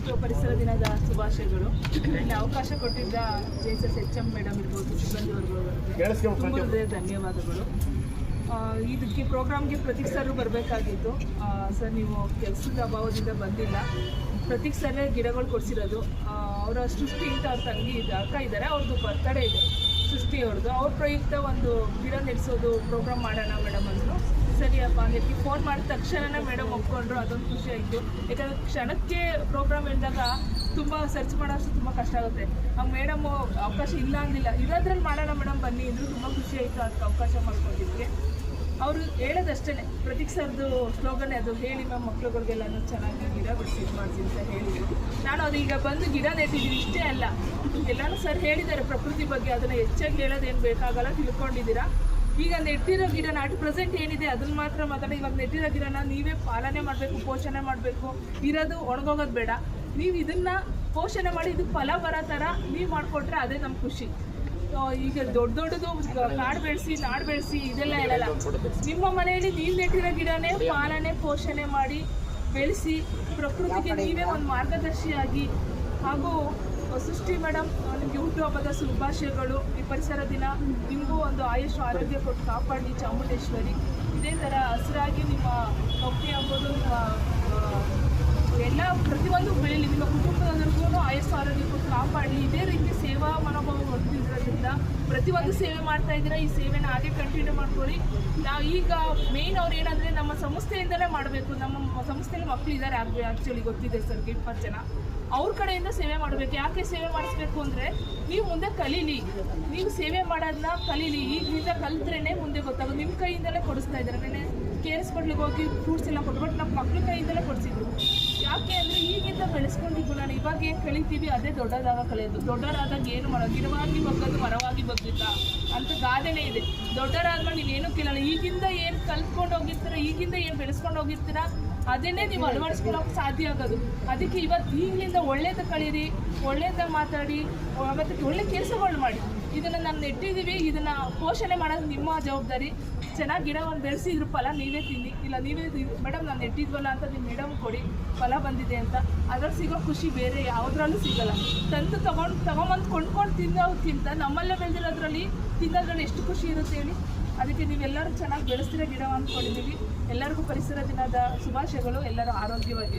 First ಪರಿಸರ ದಿನದ ಶುಭಾಶಯಗಳು. ಇಲ್ಲಿ ಅವಕಾಶ ಕೊಟ್ಟಿದ್ದ JSS HM ಮೇಡಮ್ ಇರ್ಬೋದು, ಸಿಬ್ಬಂದಿ ವರ್ಗದವರಿಗೆ ಧನ್ಯವಾದಗಳು. ಇದಕ್ಕೆ ಪ್ರೋಗ್ರಾಮ್ಗೆ ಪ್ರತೀಕ್ ಸರ್ ಬರಬೇಕಾಗಿತ್ತು. ಸರ್ ನೀವು ಕೆಲಸದ ಅಭಾವದಿಂದ ಬಂದಿಲ್ಲ. ಪ್ರತೀಕ್ ಸರ್ ಗಿಡಗಳು ಕೊಡಿಸಿರೋದು. ಅವರ ಸೃಷ್ಟಿ ಅಂತ ಅವ್ರ ತಂಗಿ ಅಕ್ಕ ಇದ್ದಾರೆ, ಅವ್ರದ್ದು ಬರ್ತಡೇ ಇದೆ ಸೃಷ್ಟಿ ಅವ್ರದ್ದು. ಅವ್ರ ಪ್ರಯುಕ್ತ ಒಂದು ಗಿಡ ನೆಲೆಸೋದು ಪ್ರೋಗ್ರಾಮ್ ಮಾಡೋಣ ಮೇಡಮ್ ಅಂದರು. ಸರಿಯಪ್ಪ ಅಂದಿರ್ತಿ ಫೋನ್ ಮಾಡಿದ ತಕ್ಷಣನೇ ಮೇಡಮ್ ಒಪ್ಕೊಂಡ್ರು. ಅದೊಂದು ಖುಷಿ ಆಯಿತು. ಯಾಕಂದರೆ ಕ್ಷಣಕ್ಕೆ ಪ್ರೋಗ್ರಾಮ್ ಹೇಳಿದಾಗ ತುಂಬ ಸರ್ಚ್ ಮಾಡೋಷ್ಟು ತುಂಬ ಕಷ್ಟ ಆಗುತ್ತೆ. ಆ ಮೇಡಮು ಅವಕಾಶ ಇಲ್ಲ ಅಂದಿಲ್ಲ, ಇರೋದ್ರಲ್ಲಿ ಮಾಡೋಣ ಮೇಡಮ್ ಬನ್ನಿ ಅಂದರು. ತುಂಬ ಖುಷಿ ಆಯಿತು ಅದಕ್ಕೆ ಅವಕಾಶ ಮಾಡ್ಕೊಂಡಿದ್ವಿ. ಅವರು ಹೇಳೋದಷ್ಟೇ, ಪ್ರತೀಕ್ ಸರ್ದು ಸ್ಲೋಗನ್ನೇ ಅದು, ಹೇಳಿ ಮ್ಯಾಮ್ ಮಕ್ಳುಗಳಿಗೆಲ್ಲನೂ ಚೆನ್ನಾಗಿ ಗಿಡ ಬಿಡಿಸಿ ಮಾಡ್ತೀನಿ ಅಂತ ಹೇಳಿದ್ರು. ನಾನು ಅದು ಈಗ ಬಂದು ಗಿಡ ನೆಟ್ಟಿದ್ದೀನಿ. ಇಷ್ಟೇ ಅಲ್ಲ, ಎಲ್ಲನೂ ಸರ್ ಹೇಳಿದ್ದಾರೆ ಪ್ರಕೃತಿ ಬಗ್ಗೆ. ಅದನ್ನು ಹೆಚ್ಚಾಗಿ ಹೇಳೋದೇನು ಬೇಕಾಗಲ್ಲ, ತಿಳ್ಕೊಂಡಿದ್ದೀರಾ. ಈಗ ನೆಟ್ಟಿರೋ ಗಿಡ ಪ್ರೆಸೆಂಟ್ ಏನಿದೆ ಅದನ್ನ ಮಾತ್ರ ಮಾತಾಡಿ. ಇವಾಗ ನೆಟ್ಟಿರೋ ಗಿಡನ ನೀವೇ ಪಾಲನೆ ಮಾಡಬೇಕು, ಪೋಷಣೆ ಮಾಡಬೇಕು. ಇರೋದು ಒಣಗೋಗೋದು ಬೇಡ. ನೀವು ಇದನ್ನು ಪೋಷಣೆ ಮಾಡಿ ಇದು ಫಲ ಬರೋ ಥರ ನೀವು ಮಾಡಿಕೊಟ್ರೆ ಅದೇ ನಮ್ಮ ಖುಷಿ. ಈಗ ದೊಡ್ಡದು ಕಾಡು ಬೆಳೆಸಿ ನಾಡು ಬೆಳೆಸಿ ಇದೆಲ್ಲ ಹೇಳಲ್ಲ. ನಿಮ್ಮ ಮನೆಯಲ್ಲಿ ನೀವು ನೆಟ್ಟಿರೋ ಗಿಡನೇ ಪಾಲನೆ ಪೋಷಣೆ ಮಾಡಿ ಬೆಳೆಸಿ ಪ್ರಕೃತಿಗೆ ನೀವೇ ಒಂದು ಮಾರ್ಗದರ್ಶಿಯಾಗಿ. ಹಾಗೂ ಸೃಷ್ಟಿ ಮೇಡಮ್, ನಿಮಗೆ ಹುಟ್ಟುಹಬ್ಬದ ಶುಭಾಶಯಗಳು. ಈ ಪರಿಸರ ದಿನ ನಿಮಗೂ ಒಂದು ಆಯುಷ್ ಆರೋಗ್ಯ ಕೊಟ್ಟು ಕಾಪಾಡಿ ಚಾಮುಂಡೇಶ್ವರಿ. ಇದೇ ಥರ ಹಸಿರಾಗಿ ನಿಮ್ಮ ನೌಕರಿ ಆಗ್ಬೋದು, ನಿಮ್ಮ ಎಲ್ಲ ಪ್ರತಿಯೊಂದು ಬೆಳೀಲಿ. ನಿಮ್ಮ ಕುಟುಂಬದವರೆಗೂ ಆಯುಷ್ ಆರೋಗ್ಯ ಕೊಟ್ಟು ಕಾಪಾಡಿ. ಇದೇ ರೀತಿ ಸೇವಾ ಮನೋಭಾವ ಹೊಂದಿರೋದ್ರಿಂದ ಪ್ರತಿಯೊಂದು ಸೇವೆ ಮಾಡ್ತಾ ಇದ್ದೀರಾ. ಈ ಸೇವೆನ ಹಾಗೆ ಕಂಟಿನ್ಯೂ ಮಾಡ್ಕೊಳ್ಳಿ. ನಾವು ಈಗ ಮೇಯ್ನ್ ಅವ್ರು ಏನಂದರೆ ನಮ್ಮ ಸಂಸ್ಥೆಯಿಂದಲೇ ಮಾಡಬೇಕು. ನಮ್ಮ ಸಂಸ್ಥೆಯಲ್ಲಿ ಮಕ್ಕಳಿದ್ದಾರೆ ಆ್ಯಕ್ಚುಲಿ ಗೊತ್ತಿದೆ ಸರ್ಗೆ 20 ಜನ. ಅವ್ರ ಕಡೆಯಿಂದ ಸೇವೆ ಮಾಡಬೇಕು. ಯಾಕೆ ಸೇವೆ ಮಾಡಿಸ್ಬೇಕು ಅಂದರೆ ನೀವು ಮುಂದೆ ಕಲೀಲಿ, ನೀವು ಸೇವೆ ಮಾಡೋದನ್ನ ಕಲೀಲಿ. ಈಗಲಿಂದ ಕಲಿತ್ರೇನೆ ಮುಂದೆ ಗೊತ್ತಾಗೋದು. ನಿಮ್ಮ ಕೈಯಿಂದಲೇ ಕೊಡಿಸ್ತಾ ಇದ್ದಾರೆ. ನೆನ್ನೆ KS ಕೊಡ್ಲಿಕ್ಕೆ ಹೋಗಿ ಫ್ರೂಟ್ಸ್ ಎಲ್ಲ ಕೊಟ್ಟು, ಬಟ್ ನಮ್ಮ ಮಕ್ಳ ಕೈಯಿಂದಲೇ ಕೊಡಿಸಿದ್ರು. ಯಾಕೆ ಅಂದರೆ ಈಗಿಂದ ಬೆಳೆಸ್ಕೊಂಡಿದ್ದು ನಾನು ಇವಾಗ ಏನು ಕಲಿತೀವಿ ಅದೇ ದೊಡ್ಡದಾಗ ಕಲಿಯೋದು. ದೊಡ್ಡರಾದಾಗ ಏನು ಮಾಡೋದು, ಗಿಡವಾಗಿ ಬಗ್ಗೋದು ಮರವಾಗಿ ಬಗ್ಗಿದ್ದ ಅಂತ ಗಾದೆನೇ ಇದೆ. ದೊಡ್ಡರಾದ್ಮೇಲೆ ನೀವೇನು ಕೇಳಲ್ಲ. ಈಗಿಂದ ಏನು ಕಲ್ತ್ಕೊಂಡು ಹೋಗಿರ್ತೀರ, ಈಗಿಂದ ಏನು ಬೆಳೆಸ್ಕೊಂಡು ಹೋಗಿರ್ತೀರ ಅದನ್ನೇ ನೀವು ಅಳವಡಿಸ್ಕೊಳ್ಳೋಕೆ ಸಾಧ್ಯ ಆಗೋದು. ಅದಕ್ಕೆ ಇವತ್ತು ಈಗಲಿಂದ ಒಳ್ಳೇದು ಕಳೀರಿ, ಒಳ್ಳೇದಾಗ ಮಾತಾಡಿ, ಮತ್ತು ಒಳ್ಳೆ ಕೆಲಸಗಳು ಮಾಡಿ. ಇದನ್ನು ನಾವು ನೆಟ್ಟಿದ್ದೀವಿ, ಇದನ್ನು ಪೋಷಣೆ ಮಾಡೋದು ನಿಮ್ಮ ಜವಾಬ್ದಾರಿ. ಚೆನ್ನಾಗಿ ಗಿಡವನ್ನು ಬೆಳೆಸಿ ಇದ್ರ ಫಲ ನೀವೇ ತಿನ್ನಿ. ಇಲ್ಲ ನೀವೇ ಮೇಡಮ್ ನಾನು ನೆಟ್ಟಿದ್ವಲ್ಲ ಅಂತ ನಿಮ್ಮ ಮೇಡಮ್ ಕೊಡಿ, ಫಲ ಬಂದಿದೆ ಅಂತ. ಅದ್ರಲ್ಲಿ ಸಿಗೋ ಖುಷಿ ಬೇರೆ ಯಾವುದ್ರಲ್ಲೂ ಸಿಗೋಲ್ಲ. ತಂದು ತೊಗೊಂಬಂದು ಕೊಂಡ್ಕೊಂಡು ತಿನ್ನೋದಕ್ಕಿಂತ ನಮ್ಮಲ್ಲೇ ಬೆಳೆದಿರೋದ್ರಲ್ಲಿ ತಿನ್ನೋದ್ರಲ್ಲಿ ಎಷ್ಟು ಖುಷಿ ಇರುತ್ತೆ ಹೇಳಿ. ಅದಕ್ಕೆ ನೀವೆಲ್ಲರೂ ಚೆನ್ನಾಗಿ ಬೆಳೆಸ್ತಿರೋ ಗಿಡ ಅಂದ್ಕೊಂಡಿದ್ದೀವಿ. ಎಲ್ಲರಿಗೂ ಪರಿಸರ ದಿನದ ಶುಭಾಶಯಗಳು. ಎಲ್ಲರೂ ಆರೋಗ್ಯವಾಗಿ